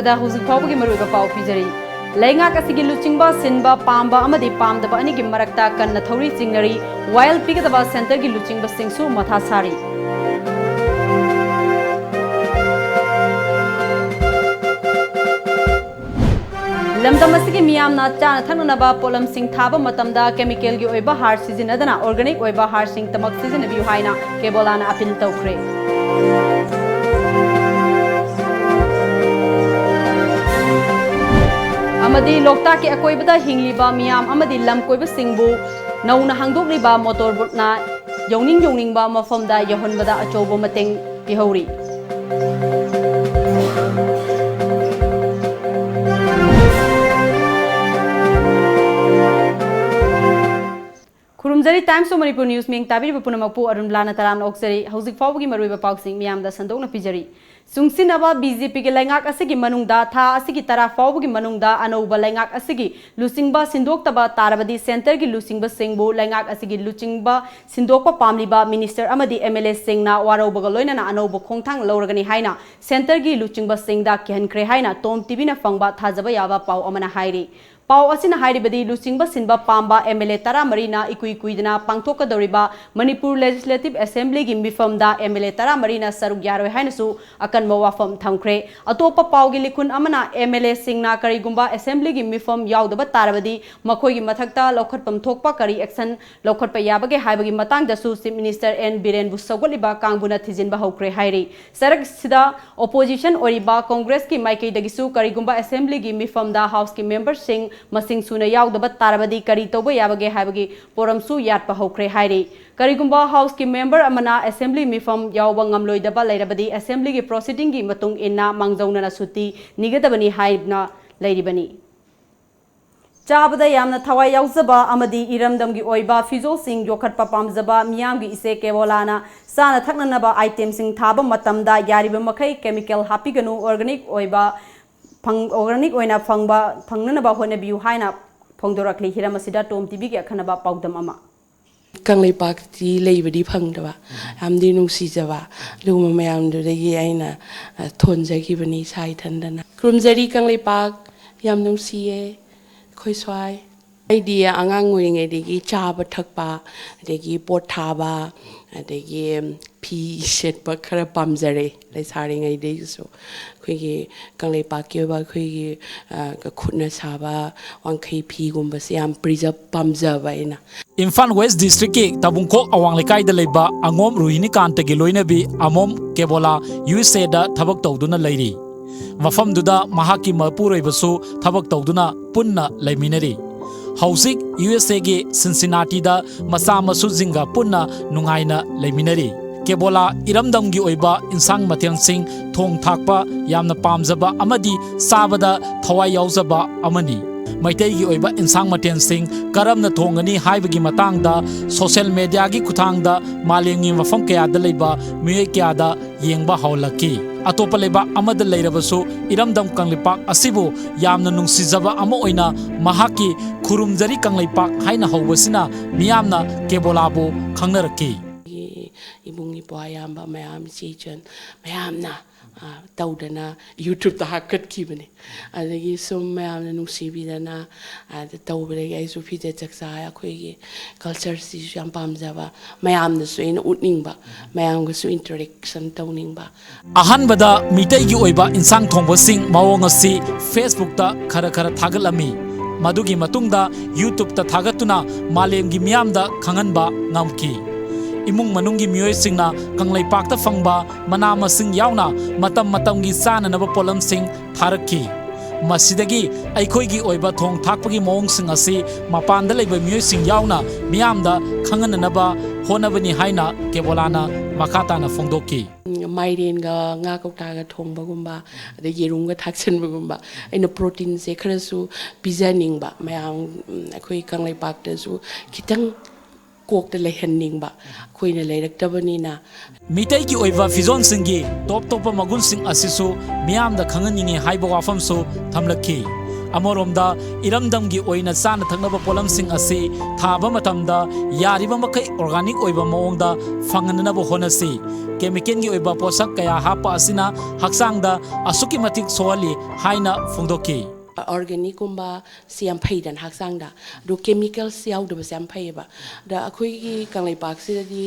ꯑꯍꯥꯟꯕꯗ ꯍꯧꯖꯤꯛ ꯐꯥꯎꯕꯒꯤ ꯃꯔꯨꯑꯣꯏꯕ ꯄꯥꯎ ꯄꯤꯖꯔꯤ ꯂꯩꯉꯥꯛ ꯑꯁꯤꯒꯤ ꯂꯨꯆꯤꯡꯕ ꯁꯤꯟꯕ ꯄꯥꯝꯕ ꯑꯃꯗꯤ ꯄꯥꯝꯗꯕ ꯑꯅꯤꯒꯤ ꯃꯔꯛꯇ ꯀꯟꯅ ꯊꯧꯔꯤ ꯆꯤꯡꯅꯔꯤ ꯋꯥꯌꯦꯜ ꯄꯤꯒꯗꯕ ꯁꯦꯟꯇꯔꯒꯤ ꯂꯨꯆꯤꯡꯕꯁꯤꯡꯁꯨ ꯃꯊꯥ ꯁꯥꯔꯤ ꯂꯝꯗꯝ ꯑꯁꯤꯒꯤ ꯃꯤꯌꯥꯝꯅ ꯆꯥꯅ ꯊꯛꯅꯅꯕ ꯄꯣꯠꯂꯝꯁꯤꯡ ꯊꯥꯕ ꯃꯇꯝꯗ ꯀꯦꯃꯤꯀꯦꯜꯒꯤ ꯑꯣꯏꯕ ꯍꯥꯔ ꯁꯤꯖꯤꯟꯅꯗꯅ ꯑꯣꯔꯒꯥꯅꯤꯛ ꯑꯣꯏꯕ ꯍꯥꯔꯁꯤꯡꯇꯃꯛ ꯁꯤꯖꯤꯟꯅꯕꯤꯌꯨ ꯍꯥꯏꯅ ꯀꯦꯕꯣꯂꯥꯅ ꯑꯄꯤꯜ ꯇꯧꯈ꯭ꯔꯦ ꯑꯃꯗꯤ ꯂꯣꯛꯇꯥꯛꯀꯤ ꯑꯀꯣꯏꯕꯗ ꯍꯤꯡꯂꯤꯕ ꯃꯤꯌꯥꯝ ꯑꯃꯗꯤ ꯂꯝ ꯀꯣꯏꯕꯁꯤꯡꯕꯨ ꯅꯧꯅ ꯍꯥꯡꯗꯣꯛꯂꯤꯕ ꯃꯣꯇꯣꯔ ꯕꯣꯠꯅ ꯌꯧꯅꯤꯡꯕ ꯃꯐꯝꯗ ꯌꯧꯍꯟꯕꯗ ꯑꯆꯧꯕ ꯃꯇꯦꯡ ꯄꯤꯍꯧꯔꯤ ꯈꯨꯔꯨꯝꯖꯔꯤ ꯇꯥꯏꯝꯁ ꯑꯣꯐ ꯃꯅꯤꯄꯨꯔ ꯅ꯭ꯌꯨꯁ ꯃꯤꯡ ꯇꯥꯕꯤꯔꯤꯕ ꯄꯨꯝꯅꯃꯛꯄꯨ ꯑꯔꯨꯟꯕꯂꯥꯅ ꯇꯔꯥꯝꯅ ꯑꯣꯛꯆꯔꯤ ꯍꯧꯖꯤꯛ ꯐꯥꯎꯕꯒꯤ ꯃꯔꯨꯑꯣꯏꯕ ꯄꯥꯎꯁꯤꯡ ꯃꯤꯌꯥꯝꯗ ꯁꯟꯗꯣꯛꯅ ꯄꯤꯖꯔꯤ ꯆꯨꯡꯁꯤꯟꯅꯕ ꯕꯤꯖꯦꯄꯤꯒꯤ ꯂꯩꯉꯥꯛ ꯑꯁꯤꯒꯤ ꯃꯅꯨꯡꯗ ꯊꯥ ꯑꯁꯤꯒꯤ 10 ꯐꯥꯎꯕꯒꯤ ꯃꯅꯨꯡꯗ ꯑꯅꯧꯕ ꯂꯩꯉꯥꯛ ꯑꯁꯤꯒꯤ ꯂꯨꯆꯤꯡꯕ ꯁꯤꯟꯗꯣꯛꯇꯕ ꯇꯥꯔꯕꯗꯤ ꯁꯦꯟꯇꯔꯒꯤ ꯂꯨꯆꯤꯡꯕꯁꯤꯡꯕꯨ ꯂꯩꯉꯥꯛ ꯑꯁꯤꯒꯤ ꯂꯨꯆꯤꯡꯕ ꯁꯤꯟꯗꯣꯛꯄ ꯄꯥꯝꯂꯤꯕ ꯃꯤꯅꯤꯁꯇꯔ ꯑꯃꯗꯤ MLA-ꯁꯤꯡꯅ ꯋꯥꯔꯧꯕꯒ ꯂꯣꯏꯅꯅ ꯑꯅꯧꯕ ꯈꯣꯡꯊꯥꯡ ꯂꯧꯔꯒꯅꯤ ꯍꯥꯏꯅ ꯁꯦꯟꯇꯔꯒꯤ ꯂꯨꯆꯤꯡꯕꯁꯤꯡꯗ ꯀꯤꯍꯟꯈ꯭ꯔꯦ ꯍꯥꯏꯅ ꯇꯣꯝ ꯇꯤꯚꯤꯅ ꯐꯪꯕ ꯊꯥꯖꯕ ꯌꯥꯕ ꯄꯥꯎ ꯑꯃꯅ ꯍꯥꯏꯔꯤ ꯄꯥꯎ ꯑꯁꯤꯅ ꯍꯥꯏꯔꯤꯕꯗꯤ ꯂꯨꯆꯤꯡꯕ ꯁꯤꯟꯕ ꯄꯥꯝꯕ MLA 13ꯅ ꯏꯀꯨꯏ ꯀꯨꯏꯗꯅ ꯄꯥꯡꯊꯣꯛꯀꯗꯧꯔꯤꯕ ꯃꯅꯤꯄꯨꯔ ꯂꯦꯖꯤꯁꯂꯦꯇꯤꯚ ꯑꯦꯁꯦꯝꯕ꯭ꯂꯤꯒꯤ ꯃꯤꯐꯝꯗ MLA 13ꯅ ꯁꯔꯨꯛ ꯌꯥꯔꯣꯏ ꯍꯥꯏꯅꯁꯨ ꯑꯀꯟꯕ ꯋꯥꯐꯝ ꯊꯝꯈ꯭ꯔꯦ ꯑꯇꯣꯞꯄ ꯄꯥꯎꯒꯤ ꯂꯤꯈꯨꯟ ꯑꯃꯅ MLA-ꯁꯤꯡꯅ ꯀꯔꯤꯒꯨꯝꯕ ꯑꯦꯁꯦꯝꯕ꯭ꯂꯤꯒꯤ ꯃꯤꯐꯝ ꯌꯥꯎꯗꯕ ꯇꯥꯔꯕꯗꯤ ꯃꯈꯣꯏꯒꯤ ꯃꯊꯛꯇ ꯂꯧꯈꯠꯐꯝ ꯊꯣꯛꯄ ꯀꯔꯤ ꯑꯦꯛꯁꯟ ꯂꯧꯈꯠꯄ ꯌꯥꯕꯒꯦ ꯍꯥꯏꯕꯒꯤ ꯃꯇꯥꯡꯗꯁꯨ ꯆꯤꯐ ꯃꯤꯅꯤꯁꯇꯔ N ꯕꯤꯔꯦꯟꯕꯨ ꯁꯧꯒꯠꯂꯤꯕ ꯀꯥꯡꯕꯨꯅ ꯊꯤꯖꯤꯟꯕ ꯍꯧꯈ꯭ꯔꯦ ꯍꯥꯏꯔꯤ ꯁꯔꯛꯁꯤꯗ ꯑꯣꯄꯣꯖꯤꯁꯟ ꯑꯣꯏꯔꯤꯕ ꯀꯣꯡꯒ꯭ꯔꯦꯁꯀꯤ ꯃꯥꯏꯀꯩꯗꯒꯤꯁꯨ ꯀꯔꯤꯒꯨꯝꯕ ꯑꯦꯁꯦꯝꯕ꯭ꯂꯤꯒꯤ ꯃꯤꯐꯝꯗ ꯍꯥꯎꯁꯀꯤ ꯃꯦꯝꯕꯔꯁꯤꯡ ꯃꯁꯤꯡ ꯁꯨꯅ ꯌꯥꯎꯗꯕ ꯇꯥꯔꯕꯗꯤ ꯀꯔꯤ ꯇꯧꯕ ꯌꯥꯕꯒꯦ ꯍꯥꯏꯕꯒꯤ ꯄꯣꯔꯝꯁꯨ ꯌꯥꯠꯄ ꯍꯧꯈ꯭ꯔꯦ ꯍꯥꯏꯔꯤ ꯀꯔꯤꯒꯨꯝꯕ ꯍꯥꯎꯁꯀꯤ ꯃꯦꯝꯕꯔ ꯑꯃꯅ ꯑꯦꯁꯦꯝꯕ꯭ꯂꯤ ꯃꯤꯐꯝ ꯌꯥꯎꯕ ꯉꯝꯂꯣꯏꯗꯕ ꯂꯩꯔꯕꯗꯤ ꯑꯦꯁꯦꯝꯕ꯭ꯂꯤꯒꯤ ꯄ꯭ꯔꯣꯁꯤꯗꯤꯡꯒꯤ ꯃꯇꯨꯡ ꯏꯟꯅ ꯃꯥꯡꯖꯧꯅꯅ ꯁꯨꯇꯤ ꯅꯤꯒꯗꯕꯅꯤ ꯍꯥꯏꯅ ꯂꯩꯔꯤꯕꯅꯤ ꯆꯥꯕꯗ ꯌꯥꯝꯅ ꯊꯋꯥꯏ ꯌꯥꯎꯖꯕ ꯑꯃꯗꯤ ꯏꯔꯝꯗꯝꯒꯤ ꯑꯣꯏꯕ ꯐꯤꯖꯣꯜꯁꯤꯡ ꯌꯣꯛꯈꯠꯄ ꯄꯥꯝꯖꯕ ꯃꯤꯌꯥꯝꯒꯤ ꯏꯆꯦ ꯀꯦꯕꯣꯂꯥꯅ ꯆꯥꯅ ꯊꯛꯅꯅꯕ ꯑꯥꯏꯇꯦꯝꯁꯤꯡ ꯊꯥꯕ ꯃꯇꯝꯗ ꯌꯥꯔꯤꯕ ꯃꯈꯩ ꯀꯦꯃꯤꯀꯦꯜ ꯍꯥꯞꯄꯤꯒꯅꯨ ꯑꯣꯔꯒꯥꯅꯤꯛ ꯑꯣꯏꯅ ꯐꯪꯅꯅꯕ ꯍꯣꯠꯅꯕꯤꯌꯨ ꯍꯥꯏꯅ ꯐꯣꯡꯗꯣꯔꯛꯂꯤ ꯍꯤꯔꯝ ꯑꯁꯤꯗ ꯇꯣꯝ ꯇꯤꯚꯤꯒꯤ ꯑꯈꯟꯅꯕ ꯄꯥꯎꯗꯝ ꯑꯃ ꯀꯪꯂꯩꯄꯥꯛꯇꯤ ꯂꯩꯕꯗꯤ ꯐꯪꯗꯕ ꯌꯥꯝꯗꯤ ꯅꯨꯡꯁꯤꯖꯕ ꯑꯗꯨꯒꯨꯝꯕ ꯃꯌꯥꯝꯗꯨꯗꯒꯤ ꯑꯩꯅ ꯊꯣꯟꯖꯈꯤꯕꯅꯤ ꯏꯁꯥ ꯏꯊꯟꯗꯅ ꯈꯨꯔꯨꯝꯖꯔꯤ ꯀꯪꯂꯩꯄꯥꯛ ꯌꯥꯝ ꯅꯨꯡꯁꯤꯌꯦ ꯑꯩꯈꯣꯏ ꯁ꯭ꯋꯥꯏ ꯑꯩꯗꯤ ꯑꯉꯥꯡ ꯑꯣꯏꯔꯤꯉꯩꯗꯒꯤ ꯆꯥꯕ ꯊꯛꯄ ꯑꯗꯒꯤ ꯄꯣꯠ ꯊꯥꯕ ꯑꯗꯒꯤ ꯐꯤ ꯁꯦꯠꯄ ꯈꯔ ꯄꯥꯝꯖꯔꯦ ꯂꯩꯁꯥꯔꯤꯉꯩꯗꯒꯤꯁꯨ ꯑꯩꯈꯣꯏꯒꯤ ꯀꯪꯂꯩꯄꯥꯛꯀꯤ ꯑꯣꯏꯕ ꯑꯩꯈꯣꯏꯒꯤ ꯈꯨꯠꯅ ꯁꯥꯕ ꯋꯥꯡꯈꯩ ꯐꯤꯒꯨꯝꯕꯁꯦ ꯌꯥꯝ ꯄꯥꯝꯖꯕ ꯑꯩꯅ ꯏꯝꯐꯥꯜ ꯋꯦꯁ ꯗꯤꯁꯇ꯭ꯔꯤꯛꯀꯤ ꯇꯥꯕꯨꯡꯈꯣꯛ ꯑꯋꯥꯡ ꯂꯩꯀꯥꯏꯗ ꯂꯩꯕ ꯑꯉꯣꯝ ꯔꯣꯍꯤꯅꯤꯀꯥꯟꯇꯒꯤ ꯂꯣꯏꯅꯕꯤ ꯑꯃꯣꯝ ꯀꯦꯕꯣꯂꯥ USA ꯊꯕꯛ ꯇꯧꯗꯨꯅ ꯂꯩꯔꯤ ꯃꯐꯝꯗꯨꯗ ꯃꯍꯥꯛꯀꯤ ꯃꯄꯨꯔꯣꯏꯕꯁꯨ ꯊꯕꯛ ꯇꯧꯗꯨꯅ ꯄꯨꯟꯅ ꯂꯩꯃꯤꯟꯅꯔꯤ ꯍꯧꯖꯤꯛ USAꯒꯤ ꯁꯤꯟꯁꯤꯅꯥꯇꯤꯗ ꯃꯆꯥ ꯃꯁꯨꯁꯤꯡꯒ ꯄꯨꯟꯅ ꯅꯨꯡꯉꯥꯏꯅ ꯂꯩꯃꯤꯟꯅꯔꯤ ꯀꯦꯕꯣꯂꯥ ꯏꯔꯝꯗꯝꯒꯤ ꯑꯣꯏꯕ ꯏꯟꯁꯥꯡ ꯃꯊꯦꯜꯁꯤꯡ ꯊꯣꯡ ꯊꯥꯛꯄ ꯌꯥꯝꯅ ꯄꯥꯝꯖꯕ ꯑꯃꯗꯤ ꯆꯥꯕꯗ ꯊꯋꯥꯏ ꯌꯥꯎꯖꯕ ꯑꯃꯅꯤ ꯃꯩꯇꯩꯒꯤ ꯑꯣꯏꯕ ꯏꯟꯁꯥꯡ ꯃꯊꯦꯜꯁꯤꯡ ꯀꯔꯝꯅ ꯊꯣꯡꯒꯅꯤ ꯍꯥꯏꯕꯒꯤ ꯃꯇꯥꯡꯗ ꯁꯣꯁꯤꯌꯦꯜ ꯃꯤꯗꯤꯌꯥꯒꯤ ꯈꯨꯠꯊꯥꯡꯗ ꯃꯥꯂꯦꯝꯒꯤ ꯃꯐꯝ ꯀꯌꯥꯗ ꯂꯩꯕ ꯃꯤꯑꯣꯏ ꯀꯌꯥꯗ ꯌꯦꯡꯕ ꯍꯧꯔꯛꯈꯤ ꯑꯇꯣꯞꯄ ꯂꯩꯕꯥꯛ ꯑꯃꯗ ꯂꯩꯔꯕꯁꯨ ꯏꯔꯝꯗꯝ ꯀꯪꯂꯩꯄꯥꯛ ꯑꯁꯤꯕꯨ ꯌꯥꯝꯅ ꯅꯨꯡꯁꯤꯖꯕ ꯑꯃ ꯑꯣꯏꯅ ꯃꯍꯥꯛꯀꯤ ꯈꯨꯔꯨꯝꯖꯔꯤ ꯀꯪꯂꯩꯄꯥꯛ ꯍꯥꯏꯅ ꯍꯧꯕꯁꯤꯅ ꯃꯤꯌꯥꯝꯅ ꯀꯦꯕꯣꯂꯥꯕꯨ ꯈꯪꯅꯔꯛꯈꯤ ꯏꯕꯨꯡ ꯏꯄ꯭ꯋꯥ ꯏꯌꯥꯝꯕ ꯃꯌꯥꯝ ꯏꯆꯦ ꯃꯌꯥꯝꯅ ꯇꯧꯗꯅ ꯌꯨꯇ꯭ꯌꯨꯕꯇ ꯍꯥꯞꯀꯠꯈꯤꯕꯅꯤ ꯑꯗꯒꯤ ꯁꯨꯝ ꯃꯌꯥꯝꯅ ꯅꯨꯡꯁꯤꯕꯤꯗꯅ ꯇꯧꯕꯗꯒꯤ ꯑꯩꯁꯨ ꯐꯤꯖꯦꯠ ꯆꯛꯆꯥ ꯑꯩꯈꯣꯏꯒꯤ ꯀꯜꯆꯔꯁꯤꯁꯨ ꯌꯥꯝ ꯄꯥꯝꯖꯕ ꯃꯌꯥꯝꯅꯁꯨ ꯑꯩꯅ ꯎꯠꯅꯤꯡꯕ ꯃꯌꯥꯝꯒꯁꯨ ꯏꯟꯇꯔꯦꯛꯁꯟ ꯇꯧꯅꯤꯡꯕ ꯑꯍꯥꯟꯕꯗ ꯃꯤꯇꯩꯒꯤ ꯑꯣꯏꯕ ꯏꯟꯁꯥꯡ ꯊꯣꯡꯕꯁꯤꯡ ꯃꯑꯣꯡ ꯑꯁꯤ ꯐꯦꯁꯕꯨꯛꯇ ꯈꯔ ꯊꯥꯒꯠꯂꯝꯃꯤ ꯃꯗꯨꯒꯤ ꯃꯇꯨꯡꯗ ꯌꯨꯇ꯭ꯌꯨꯕꯇ ꯊꯥꯒꯠꯇꯨꯅ ꯃꯥꯂꯦꯝꯒꯤ ꯃꯤꯌꯥꯝꯗ ꯈꯪꯍꯟꯕ ꯉꯝꯈꯤ इमुंग मनुंगी मियोइसिंगना कंगलैपाक्ता फंगबा मना मसिंग यावना मतम मतमगी चाननबा पोलमसिंग थारक्खी मसिदगी अैखोइगी ओइबा थोंग थाकपगी मोंगसिंग असि मपानदा लैबा मियोइसिंग यावना मियामदा खंगननबा होनबनी हाइना केबोलाना मखाताना फोंदोक्की माइरेनगा nga कौटागा थोंबगुंबा अदे येरुंगा थाक्सनबगुंबा अैना प्रोटीन से खरसु पिजानिंगबा मयाम अखोइ कंगलैपाक्तासु खितंग कोकता लेहन्निंगबा खोइना लेरक्तबनीना मितैगी ओइबा फिजोन सिंगी टॉप टॉप मगुन सिंग असिसु मियामदा खंगनिंगे हाइबा वाफमसु थमलक्खी ꯑꯃꯔꯣꯝꯗ ꯏꯔꯝꯗꯝꯒꯤ ꯑꯣꯏꯅ ꯆꯥꯅ ꯊꯛꯅꯕ ꯄꯣꯠꯂꯝꯁꯤꯡ ꯑꯁꯤ ꯊꯥꯕ ꯃꯇꯝꯗ ꯌꯥꯔꯤꯕ ꯃꯈꯩ ꯑꯣꯔꯒꯥꯅꯤꯛ ꯑꯣꯏꯕ ꯃꯑꯣꯡꯗ ꯐꯪꯍꯟꯅꯕ ꯍꯣꯠꯅꯁꯤ ꯀꯦꯃꯤꯀꯦꯜꯒꯤ ꯑꯣꯏꯕ ꯄꯣꯠꯁꯛ ꯀꯌꯥ ꯍꯥꯞꯄ ꯑꯁꯤꯅ ꯍꯛꯆꯥꯡꯗ ꯑꯁꯨꯛꯀꯤ ꯃꯇꯤꯛ ꯁꯣꯛꯍꯜꯂꯤ ꯍꯥꯏꯅ ꯐꯣꯡꯗꯣꯛꯈꯤ organic kumba siam phaidan haksangda do chemicals yaudaba siam phaiba da akhoi gi kanglai park si di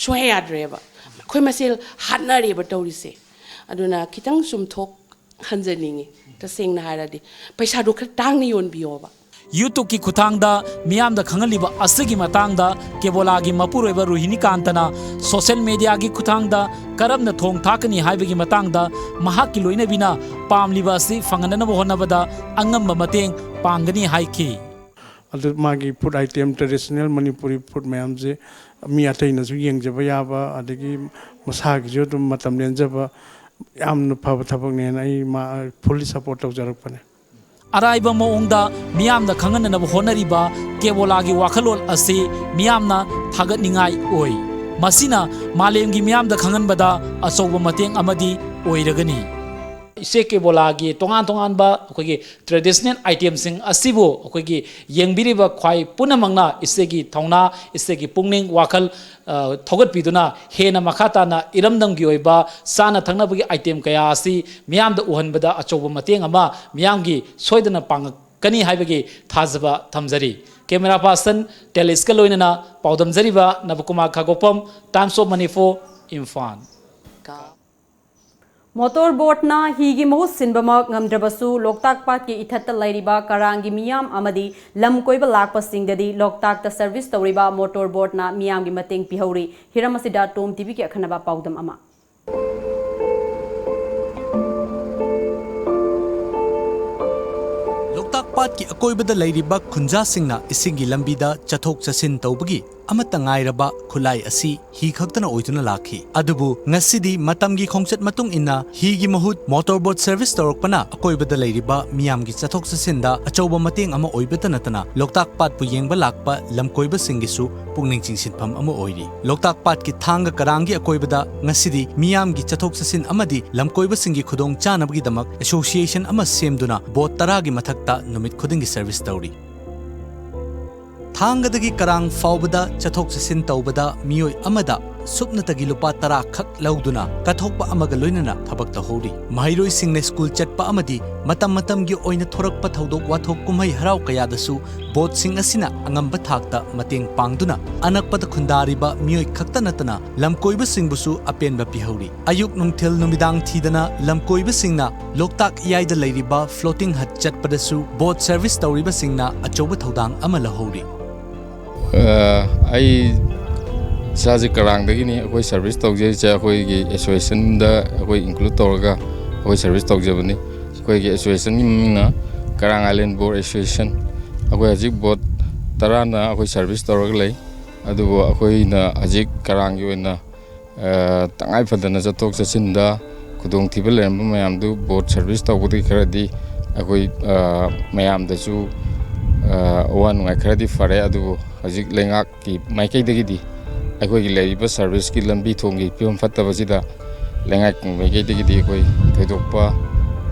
soya yadreba khoi masel hatnareba tawrise aduna kitang sum thok hanjaningi ta sengna haradi paisa do khar tangni yon biyoba YouTube की खुथांगदा मियामदा खंगलिबा असगी मतंगदा केबोलागी मपुरोइबा Rohini कांतना social media की खुथांगदा करमना थोंग थाकनी हाइबगी मतंगदा महाकी लोइनबिना पामलिबा असि फंगननबो होनबदा अंगम मतेंग पांगनी हाइकी अदु मागी food item traditional Manipuri food ma'am से मी अतैनसु येंगजबा याबा अदगी मसागी जो तुम मतम लेंजबा यामन फब थबकने आई मा फुल्ली सपोर्ट तौजरकपने अराइबा मोंगदा मियामदा खंगननबो होनरिबा केबोलागी वाखलोल असि मियामना थागतनिंगाई ओइ मसिना मालेमगी मियामदा खंगनबदा अचौबा मतेंग अमदी ओइरगनी इसे केबोलागी तोंगान तोंगानबा अखोगी ट्रेडिशनल आइटम सिंग असिबो अखोगी येंगबिरिबा ख्वाई पुनमंगना इसेगी थौना इसेगी पुंगनिंग वाखल थौगत पिदुना हेना मखाताना इरमदमगी ओइबा साना थंगनबगी आइटम कया असि मियामदा उहनबदा अचौबा मतेंग अमा मियामगी सोइदना पांगकनी हाइबगी थाजबा थमजरी कैमरा पर्सन टेलिस्का लोइनना पाउदमजरिबा Nabakumar Khagopam Times of Manipur Imphal motor बोटना हिगी महूत सिनबमक ngamdrabasu loktak pat ki ithatta lairiba karangi miyam amadi lam koiba lakpasingdadi loktak ta service tawriba motor boat na miyam gi mateng pihauri hiramasida tom tv ki akhanaba paudam ama loktak pat ki akoibada lairiba khunja singna isingi lambida chathok chasin tawbagi amata ngairaba khulai asi hi khaktana oiduna lakhi adubu ngasidi matamgi khongchat matung inna hi gi mahut motorboat service torokpana akoibada leiriba miyamgi chathok chasinda achauba mateng ama oibata natana loktak pat pu yengba lakpa lamkoiba singisu pungning chingsinpham ama oiri loktak pat ki thanga karangi akoibada ngasidi miyamgi chathok chasin amadi lamkoiba singi khudong chanabgi damak association ama semduna boat taragi mathakta numit khudingi service tawri थांगदगी Krang फाउबदा चथोक चसिन तौबदा मियोय अमदा सुपनतगी लुपा तरा खक लौदुना कथोकपा अमगा लोइनना थबक तहोरी महिरोय सिंगने school चटपा अमदी मतम मतमगी ओइना थोरकपा थौदोक वाथोक कुमहै हराव कयादसु boat सिंग असिना अंगंबा थाकता मतेंग पांगदुना अनकपद खुंदारिबा मियोय खक्ता नतना लमकोइबा सिंगबुसु अपेनबा पिहौरी अयुक नुंगथेल नुमिदांग थीदना लमकोइबा सिंगना Loktak इयाइदा लैरिबा floating हट चटपदसु boat service तौरिबा सिंगना अचौबा थौदांग अमा लहौरी आई साजी करांगदगी नि अखोई service तौजे चे अखोई की एसोसिएशन दा अखोई इंक्लूड तौरगा अखोई सर्विस तौजेबनी अखोई की एसोसिएशन नि मिंगना करांग आइलैंड बोट एसोसिएशन अखोई हजिक बोट तराना अखोई सर्विस तौरगा लै अदुबो अखोई ना हजिक करांग योना तंगाई फदना जतोक चसिनदा खुदोंग थिबल लेरम मयामदु बोट सर्विस तौबदी खरदी अखोई मयामदसु वन खरदी फरे अदुबो हजिक लेंगाक की माइकैदगी अखोई लेरिबा सर्विस की लंबी थोंगी फिवम फत्तबसिदा लेंगाक माइकैदगी अखोई थैदोकपा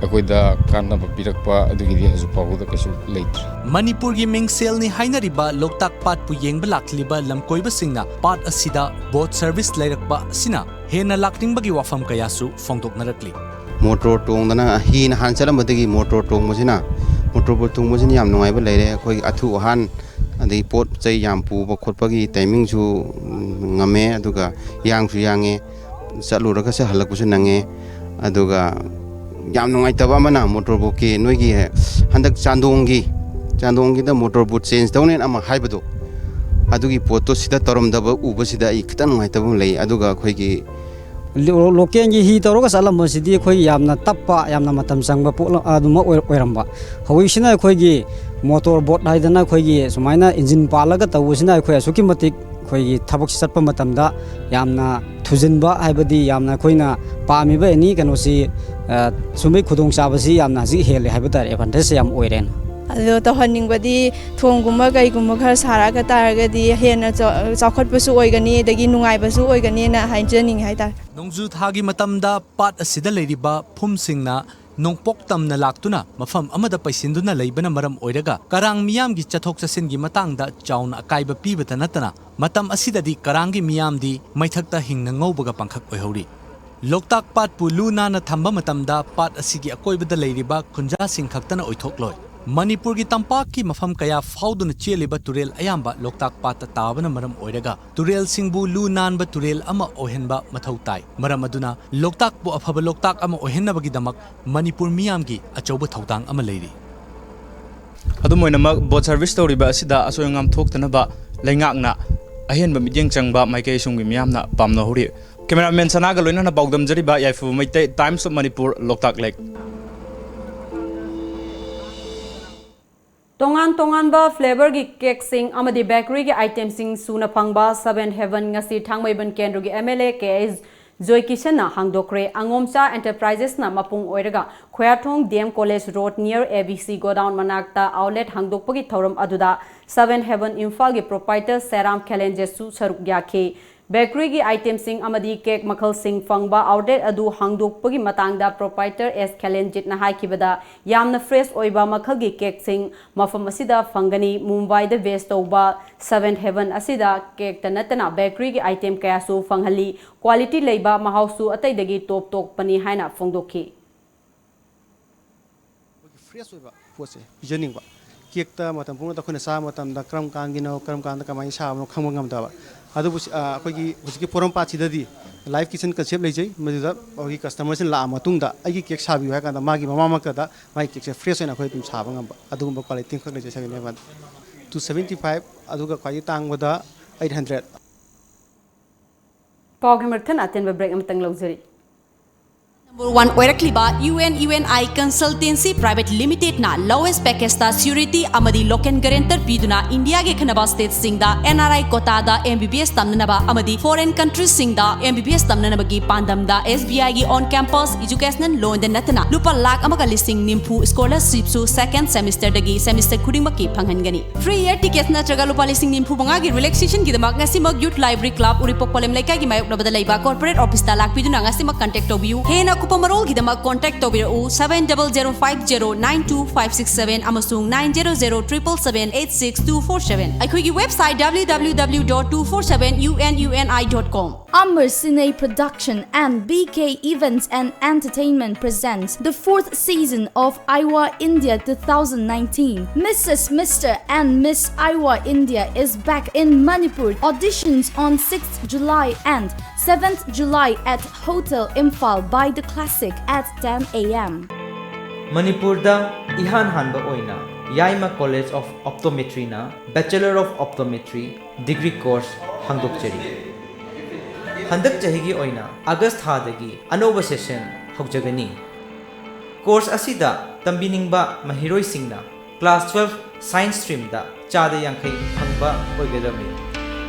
अखोइदा कानबा पिरकपा अदुगिदि हजु पाउदा कछु लेत्र मणिपुर की मिंगसेल नि हाइनरिबा लोकताक पाट पु येंगबा लाखलिबा लमकोइबा सिंगना पाट असिदा बोट सर्विस लेरकपा सिना हेना लाकनिंगबगी वाफम कयासु फोंदोकनरकली मोटर टोंगदना हिन हानचरमदगी मोटर टोंगबसिना मोटर बोट टोंगबसिना याम नुंगाइबा लेरे अखोई अथु हान अदई पोट चई याम पुबा खोटपगी टाइमिंग सु ngame aduga yangsu yange chaluraga se halakpusu nange aduga yam nungai taba mana motor boat ki noigi handak chandongi da motor boat change tawnen ama haibado adugi poto sida toromdaba uba sida ikta nungai taba lei aduga khoigi लोकेंगी ही तौरगा चलमसीदी अखोई यामना तप्पा यामना मतम संगबा पोल अदुमा ओइरंबा हविसिना अखोईगी motor boat हाइदना अखोईगी सुमाइना engine पालगा तवसिना अखोई असुकी मतिक अखोईगी थबक चटपा मतमदा यामना थुजिनबा हाइबदी यामना अखोइना पामिबा any कनोसी सुमै खुदोंग चाबसी यामना हजि हेले हाइबा तारे advantage याम ओइरेन अदो तहनिंगबदी थोंगुमा कईगुमा खर सारागा तारगदी हेना चौखटपसु ओइगनी दगी नुंगाइबसु ओइगनी ना हाइजनिंग हाइतार नोंजु थागी मतमदा पाट असिदा लेरिबा फुम सिंगना nongpok tamna laktuna mafam amada paisinduna leibana maram oiraga karang miyamgi chathok chasingi matangda chauna akaiba pibata natana matam asidadi karangi miyamdi maithakta hingna ngaubaga pangkhak oihori loktak pat pu luna na thamba matamda pat asigi akoibada leiriba kunja sing khaktana oithokloi Manipur gi tampak ki mafam kaya fauduna cheliba turel ayamba loktak pat tabana maram oiraga turel singbu lu nanba turel ama ohenba mathau tai maram aduna loktak bu afaba loktak ama ohenna bagi damak Manipur miyamgi achauba thautang ama leiri adumoinamak bot service toriba asida asoyangam thoktanaba laingakna ahenba midyeng changba maikei sunggi miyamna pamna hori cameraman sanaga loina na baugdam jariba yaifu maite Times of Manipur loktak lake Tongan ba flavor gi cake sing amadi bakery gi item sing suna pangba 7 heaven ngasi thangmaiban kendro gi MLA KS Joy Kishan na hangdokre angomcha enterprises na mapung oiraga khoyathong DM College Road near ABC godown manakta outlet hangdokpagi thorum aduda 7 heaven Imphal gi proprietor Seram Khalenje su saruk yakhe bakery gi item sing amadi cake makhal sing fangba outlet adu hangdokpagi matangda proprietor S Khalenjit na haikibada yamna fresh oiba makhal gi cake sing mafam asida fangani Mumbai da west toba 7 heaven asida cake tanatana bakery gi item kaya su fanghali quality leiba mahausu ataidagi top pani haina fongdokhi fresh oiba pose pijaning ba cake ta matam pung ta khona sa matam da kram kangino kram kan da kamai sa no khangwa ngam da ba adu akogi hujiki poram pa chidadi live kitchen concept leijai maduda ogi customer sin la matung da agi cake sabi ha kan da magi mama makta da mai cake fresh oina khoi tum saba ngam adu ba quality khak leijai sagene ba 275 adu ga kwai tang wada 800 Pogmerthan aten break amtang luxury Number 1 oirakliba UNI Consultancy Private Limited na lowest package ta security amadi local guarantor piduna India ge khanaba state singda NRI quota da MBBS tamnaba amadi foreign countries singda MBBS tamnaba gi pandam da SBI gi on campus educational loan da natana lupa lakh amaga listing nimpu scholarship su second semester dagi semester khuding maki phanghangani free year tickets na traga lupa listing nimpu banga gi relaxation gi damak ngasimag youth library club uripok polem laikai gi mayok nabada laiba corporate office ta lakh piduna ngasimag contact tobiu hena Kupamarol gidama contact tobiru 7005092567 amasung 9007778647 aikoigi website www.247ununi.com Amber Cine Production and BK Events and Entertainment presents the 4th season of Iwa India 2019. Mr. and Miss Iwa India is back in Manipur. Auditions on 6th July and 7th July at Hotel Imphal by the Classic at 10 a.m. Manipur da ihan hanba oina Yaima College of Optometry na Bachelor of Optometry degree course hangdokchari handak chahigi oina August hadagi anoba session hogjagani course asida tambiningba mahiroi singna class 12 science stream da chada yankai phangba oigadami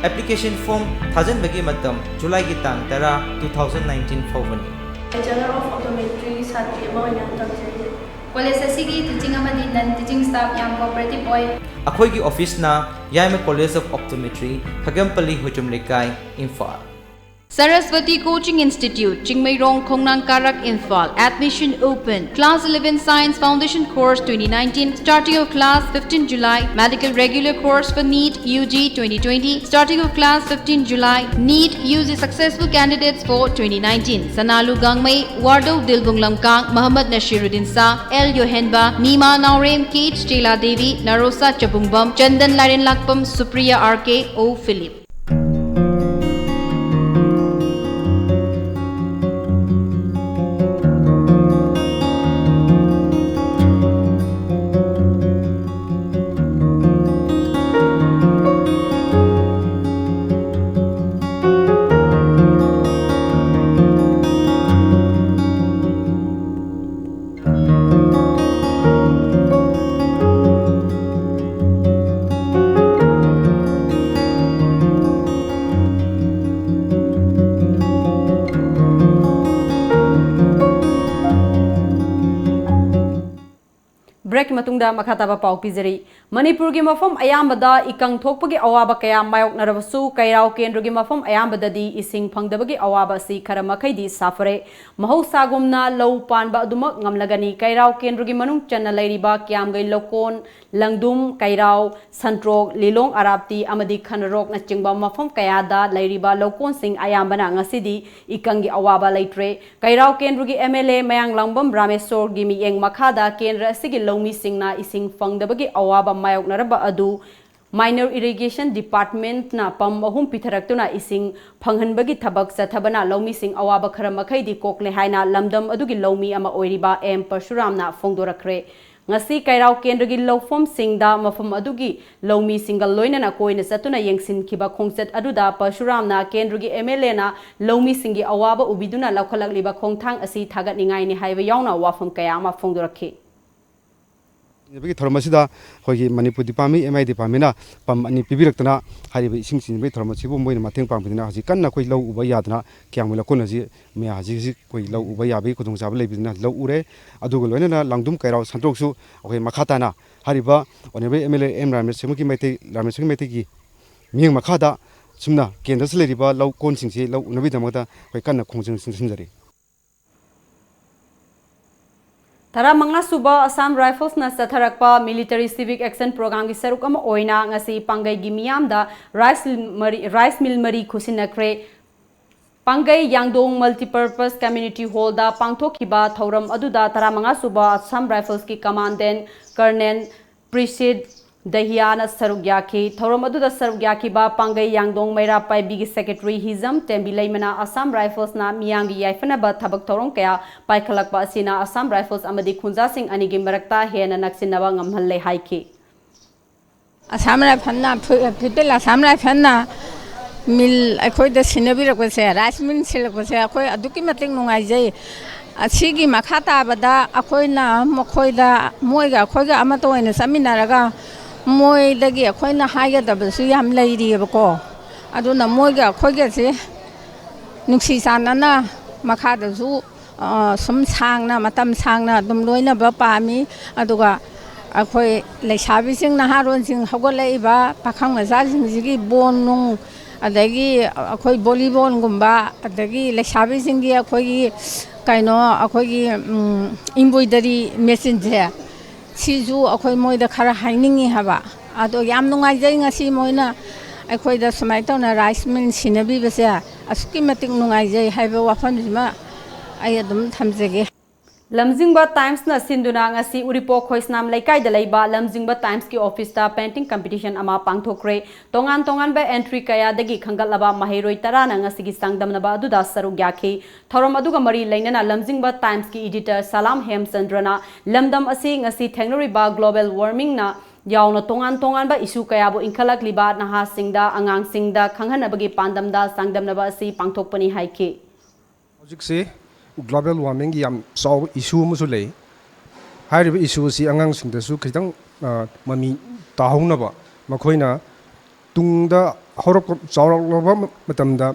application form thajan bagi matam July gi tang 2019 fawani Bachelor of Optometry satri moina tamjari college asigi teaching amadi non teaching staff yam cooperative boy akhoi gi office na Yaima College of Optometry Hagampally Hutum Lekai Imphal Saraswati Coaching Institute, Chingmairong Khongnang Karak Imphal. Admission open. Class 11 Science Foundation Course 2019. Starting of class 15 July. Medical Regular Course for NEET UG 2020. Starting of class 15 July. NEET UG Successful Candidates for 2019. Sanalu Gangmai, Wardo Dilbung Lamkang, Muhammad Nashiruddin Sa, L. Yohenba, Nima Naurem, Kate Stela Devi, Narosa Chabungbam, Chandan Laren Lakpam, Supriya RK, O. Philip. matungda makhataba pau pizari Manipur gi mafam ayambada ikang thokpagi awaba kaya mayok narabasu kairau kendro gi mafam ayambada di ising phangdabagi awaba si khara makai di safare mahau sagumna low panba adumak ngamlagani kairau kendro gi manung channa lairiba kyam gai lokon langdum kairau santrok lilong arabti amadi khanarok na chingba mafam kaya da lairiba lokon sing ayambana ngasidi ikang gi awaba laitre kairau kendro gi MLA mayang langbam ramesor gi mi eng makhada kendra sigi lawmi singna ising phangdabagi awaba mayok naraba adu minor irrigation department na pam ahum pithaраktuna ising phanghanbagi thabak sathabana lawmi sing awaba khara makhai di kokle haina lamdam adugi lawmi ama oiriba M Parshuramna phongdorakre ngasi kairau kendragi lawfom singda mafam adugi lawmi singal loinana koina satuna yengsin khiba khongset aduda Parshuramna kendragi MLA na lawmi singi awaba ubiduna laukhalakliba khongthang asi thagat ningai ni haiba yauna wafam kaya ma phongdorakhe बगी थर्मसिदा होगी Manipur दिपामी MI दिपामीना पम अनि पिबिरक्तना हारिबे इसिंग सिनबे थर्मसिबु Moina मतेंग पांगबिना हजि कन्ना कोइ लौ उबा यादना क्यांगमुला कोन हजि मे हजि कोइ लौ उबा याबे खुदुंग जाब लेबिना लौ उरे अदुगो लोइना लांगदुम काइराव संतोकसु ओके मखाताना हारिबा ओनेबे MLA M रामेशमुकी मेते की मियंग मखादा सुमना केंद्रस लेरिबा लौ कोन सिंगसे लौ उनबि दमदा कोइ कन्ना खोंजंग सिंजरी Tara manga suba Assam Rifles na satharakpa military civic action program gi saruk ama oina ngasi pangai gi miyam da rice mill mari khusinakre pangai yangdong multipurpose community hall da pangthokhiba thoram aduda tara manga suba Assam Rifles ki commandant Colonel Prisid Dahiana Sarugyaki thoram aduda Sarugyaki ba pangai yangdong maira pai bigi secretary Hizam Tembilaimana Assam Rifles na miyangi yaifana ba thabak thorong kaya pai khalakpa asina Assam Rifles amadi khunja sing anigi marakta hena naksinaba ngamhalle haiki Assam Rifles na people Assam Rifles na mil akhoi da sinabi rakse rice mill silakse akhoi aduki mating nungai jai asigi makhata bada akhoi na mokhoi da moiga akhoi ga amato ina saminaraga moi dagi akhoi na haiga da su yam lairi bako aduna moi ga akhoi ga se nuksi sanana makhada su sum sangna matam sangna dum loina ba pami aduga akhoi leisabi sing na haron sing hogolai ba pakhang maza sing jigi bonung adagi akhoi volleyball gumba adagi leisabi sing gi akhoi kaino akhoi embroidery machine je sizu akhoi moida khara hainingi haba ado yam nungai jai ngasi moina akhoi da samai tawna rice mill sinabi base asuki matik nungai jai haiba wafam jima ai adum thamjege Lamjingba Times na sinduna ngasi uripo khoisnam laikai da leiba Lamjingba Times ki office ta painting competition ama pangthokre tongan ba entry kaya dagi khangalaba mahairoi tarana ngasi gi sangdamna ba aduda sarugyakhi thorom aduga mari lainana Lamjingba Times ki editor Salam Hemchandrana lamdam asi ngasi thengnori ba global warming na yauna tongan ba issue kaya bo inkhalak liba naha singda angang singda khanghanabagi pandamda sangdamna ba asi pangthokpani haiki Logic se global warming yam solve issue musu lei hariba issue si angang singda su khitang mami tahong na ba makhoina tungda horok chawrok matamda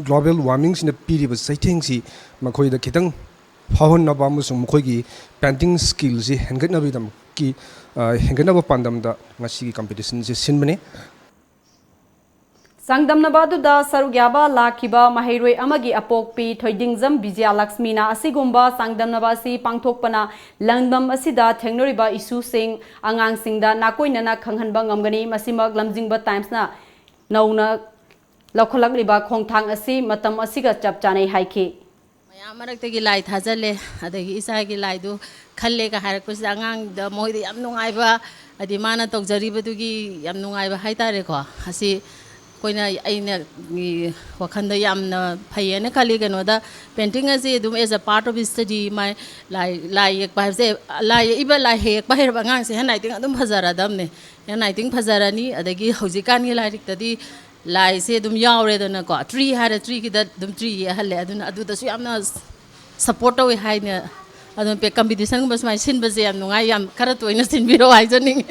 global warming sina piriba saitheng si makhoi da khitang phahon na ba musu makhoi gi painting skill si hengat na bidam ki hengat na ba pandam da ngasi competition si sinbane Sangdamna baduda sarugyaba lakhiba mahairoi amagi apokpi thoidingjam Vijaya Lakshmi na asigumba sangdamna basi pangthokpana langdam asida thengnoriba issue sing angang singda nakoinana khanghanba ngamgani masimag Lamjingba Times na nauna lokholakliba khongthang asi matam asiga chapchanai haiki Mayamaragtagi lai thajale adagi isagi lai du khalle ka harakpus angang da moide yam nungaiba adi mana tokjaribadugi yam nungaiba haitare ko asi koina aina wakhanda yamna phayena khali ganoda painting as as a part of his study my lai ek ba se lai iba lai hek ba her bangang se hanai ting adum phazara damne hanai ting phazara ni adagi hojikan gi lai riktadi lai se dum yaure dona ko tree hara tree ki da dum tree halle aduna adu da su yamna support we haina adum pe competition bas mai sin bas yam nungai yam khara toina sin biro hai janing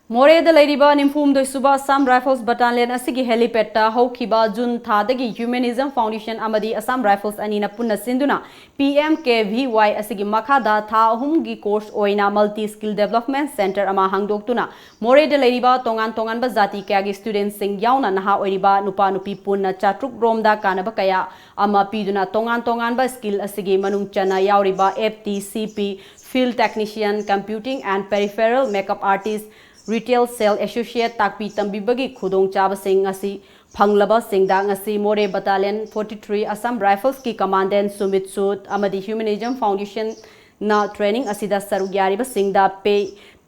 More'da leiriba Nimphum Doisuba Assam Rifles Battalion asigi helipad ta haukiba June thadagi Humanism Foundation amadi Assam Rifles anina punna sinduna PMKVY asigi makhada tha ahumgi course oina multi skill development center ama hangdoktuna More'da leiriba tongan ba jati kayagi students sing yauna naha oiriba nupa nupi punna chatruk romda kanaba kaya ama piduna tongan ba skill asigi manung chana yauriba FTCP field technician computing and peripheral makeup artist Retail Sale Associate Takpi Tambibagi Khudong Chaba Singh Asi Phanglaba Singda Ngasi More Battalion 43 Assam Rifles ki Commandant Sumit Sood Amadi Humanism Foundation na training asida saruk yariba Singda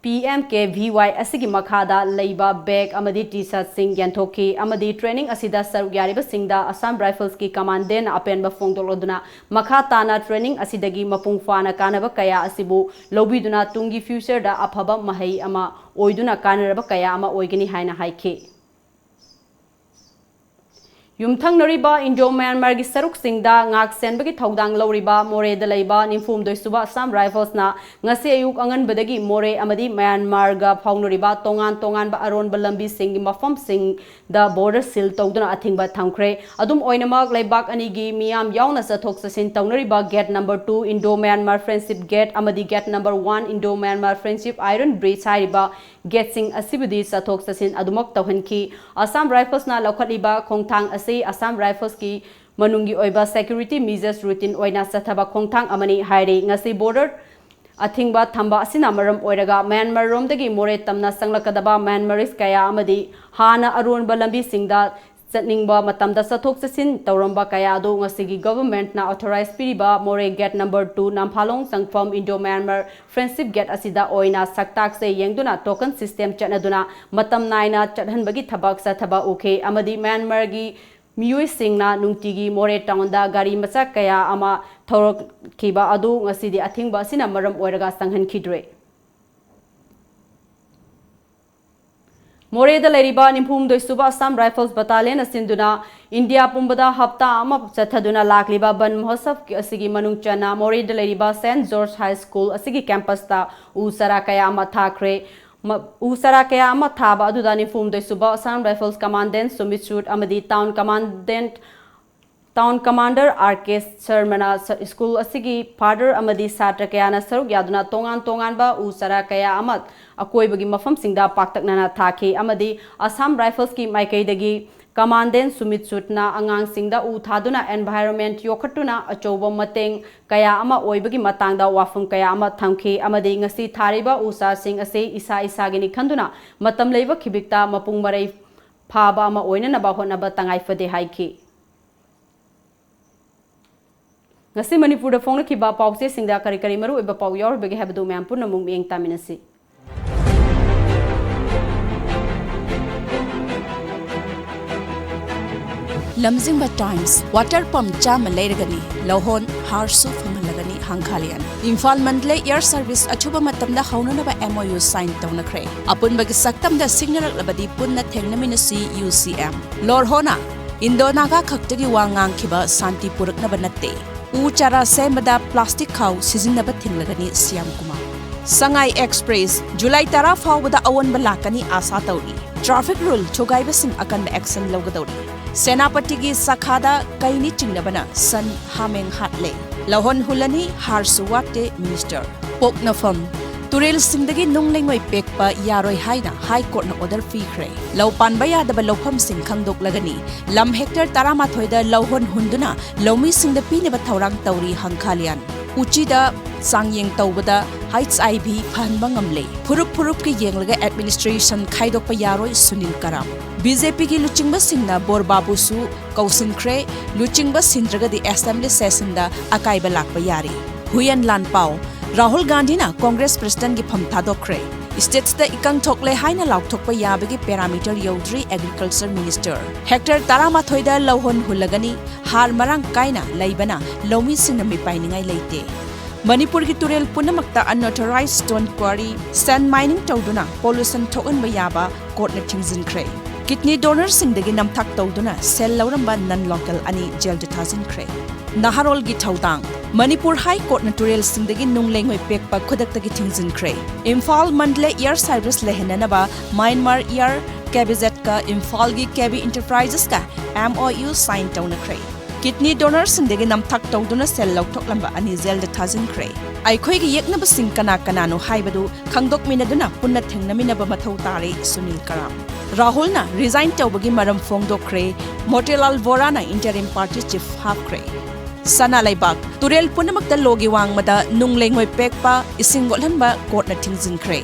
PMKVY asigi makhada leiba bag amadi t-shirt sing yantoki amadi training asida saruk yariba Singda Assam Rifles ki Commandant apenba fongdoloduna makhatana training asidagi mapung fana kanaba kaya asibu lobiduna tungi future da aphaba mahai ama oiduna kanaraba kaya ama oigani haina haike Yumthang Nariba Indo-Myanmar gi saruk singda ngak senbagi thaudang loriba More da leiba Nimphum Doisuba Assam Rifles na ngasi ayuk angan badagi More amadi Myanmar ga phaunoriba tongan ba aron balambi sing mafam sing da border seal tawduna athingba thamkre adum oinamak leibak anigi miyam yauna sathok sasin tawnariba gate number 2 Indo-Myanmar Friendship Gate amadi gate number 1 Indo-Myanmar Friendship Iron Bridge hariba gate sing asibudi sathok sasin adumak tawhanki Assam Rifles na lakhaliba khongthang Assam Rifles ki manungi oiba security measures routine oina sathaba khongthang amani hairi ngasi border athingba thamba asina maram oiraga Myanmar romdagi More tamna sanglakadaba Myanmaris kaya amadi hana arunba lambi singda chatningba matamda sathok sasin tawramba kaya ado ngasigi government na authorize piriba More gate number 2 Namphalong Sangphom Indo-Myanmar Friendship Gate asida oina saktak se yengduna token system chatnaduna matam naina chathanbagi thabak sathaba uke amadi Myanmar gi Miyoi Singna Nungtigi More Townda Gari Macha Kaya ama Thorok Kiba Adu Ngasidi Athingba Sina Maram Oiraga Sanghan Kidre More da leiriba Nimphum Doisuba Assam Rifles Battalion asinduna India Pumbada Hapta ama chathaduna lakliba ban mahosab asigi manung chana More da leiriba St George High School asigi campus ta usara kaya ama thakre Usara kaya ama thaba aduda Nimphum Doisuba Assam Rifles Commandant Sumit Sood amadi Town Commander RK Sharmana School asigi father amadi satra kaya na saruk yaduna tongan ba usara kaya amat akoi bagi mafam singda paktaknana thaki amadi Assam Rifles ki maikaidagi Commandant Sumit Soodna angang singda u thaduna environment yokhatuna achoba mateng kaya ama oibagi matangda wafum kaya ama thamki amadi ngasi thariba usa sing ase isa gini khanduna matam leiba khibikta mapung marai phaba ama oina na ba honaba tangai fade haiki ngasi Manipur da phone khiba pause singda kari maru eba pau yor bege habdu myam purna mung eng taminasi Lamjingba Times Water Pump Jam Lairagani Lohon Harsu Famalagani Hankhalian Imphal Mandle Air Service Achuba Matamda Haunanaba MOU sign Taunakre Apun Bagi Saktamda Signal Labadi Punna Tegnaminasi UCM Lord Hona Indonaga Kaktagi Wangang Kiba Santi Puraknabanate Uchara Sembada Plastic Cow Sizinaba Tinglagani Siam Kuma Sangai Express July Tara Fawada Awan Balakani Asa Tauri Traffic Rule Chogai Basin Akan Action Logadori Senapati gi Sakhada Kaini Chingnabana San Hameng Hatle Lahon Hulani Harsuwate Minister Poknafam Turil Singdagi Nunglingway Pekpa Yaroi Haina High Court na order fee kre Laupan Baya da Balopam Sing Kangdok Lagani Lam Hector Taramathoida Lahon Hunduna Lomi Singda Pini Bataurang Tauri Hankhalian Uchida Sangyeng Taubada Heights IB Panbangamle Purup ki Yenglaga Administration Kaidok Yaroi Sunil Karam BJP ki Luchingba Singna Borbabu Su Kausin Kre Luchingba Sindraga the Assembly Session da Akaiba Lakba Yari Huyan Lan Pao Rahul Gandhi na Congress President ki Phamthado Kre States da Ikang Thokle Haina Lauk Thokpa Yabagi Parameter Yaudri Agriculture Minister Hector Taramathoida Lohon Hulagani Har Marang Kaina Laibana Lomi Sinami Painingai Leite Manipur ki Turel Punamakta unauthorized stone quarry sand mining Toduna pollution Tokan Bayaba court na Tingzin Kre Kidney donor-singdagi namthak tawduna sel lauramba non-local ani jail da thajinkhre. Naharol gi thaudang Manipur High Court na turel singdagi nunglengoi pekpa khodaktagi thingjinkre. Imphal Mandle Air Service lehenanaba Myanmar Air Cabizet ka Imphal gi Cabi Enterprises ka MOU sign tawnakre. Kidney donor-singdagi namthak tawduna sel lautoklamba ani jail da thajinkhre. Aikhoigi yeknabasing kana-kanano haibadu khangdokminaduna punna thengnaminaba mathau tare Sunil Karam. Rahul na resign tawbagi maram phongdokre. Motilal Vora na interim party chief hapkre. Sana Laibak turel punamakta logi wangmada nunglengoi pekpa isingolhanba court na thingjinkre.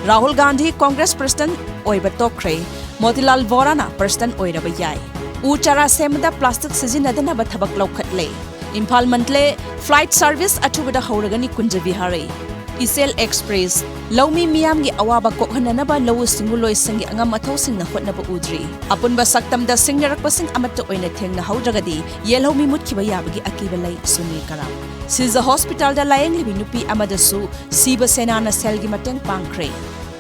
Rahul Gandhi Congress president oiba tokre. Motilal Vora na president oiraba yai. Uchara semda plastic sizinadana ba thabak laukhatle. Imphal Mantle flight service athubada hauragani kunja vihare. Isel Express Laumi Miyamgi awaba kokhananaba lawu singuloi singi angam athau singna hotnaba udri. Apunba saktamda singnarakpasing amatta oina thengna haudragadi yelhomi mutkiba yabagi akibalai Sunil Karam. Siza hospital da layengli nupi amadasu Siba Senana selgi mateng pangkre.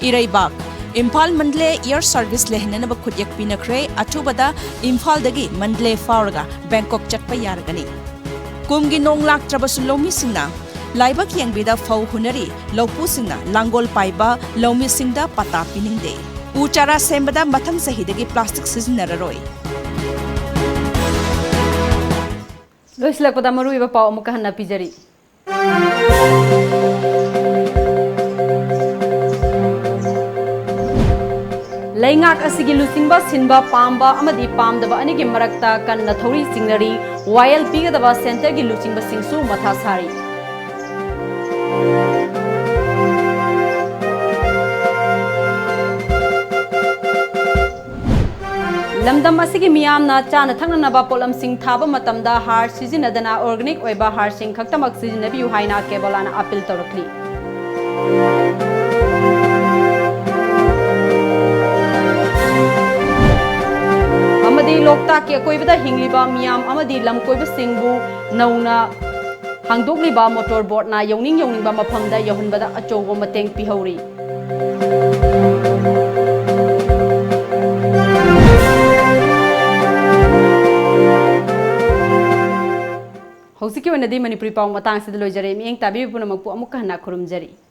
Iraibak Imphal Mandle Air Service lehnanaba khudyak pinakre athubada Imphal dagi Mandle fauraga Bangkok chatpa yaragani. Kumgi nong laktrabasu lomi singna Laibak yang bida fau hunari lopu singna langol paiba lomi singda pata piningde. Uchara sembada mathang sahidagi plastic sizinararoi. Loislakpada maruiba pau amuka hanna pijari. Laingak asigi lusingba sinba pamba amadi pamdaba anigi marakta kanna thori singnari YLP gadaba center gi lusingba singsu mathasari. Lamdam asigi miyamna chana thangnanaba polam sing thaba matamda har sizinadana organic oiba har sing khaktamak sizinabiu haina kebolana appeal torakli. Amadi lokta ke koibada hingliba miyam amadi lam koiba singbu nauna hangdogliba motor boat na yongning ba mafamda yahunbada achobo mateng pihori. Hosiki wanadi Manipuri pau matang sida lojare mi eng tabi punamakpu amukka hana khurumjari.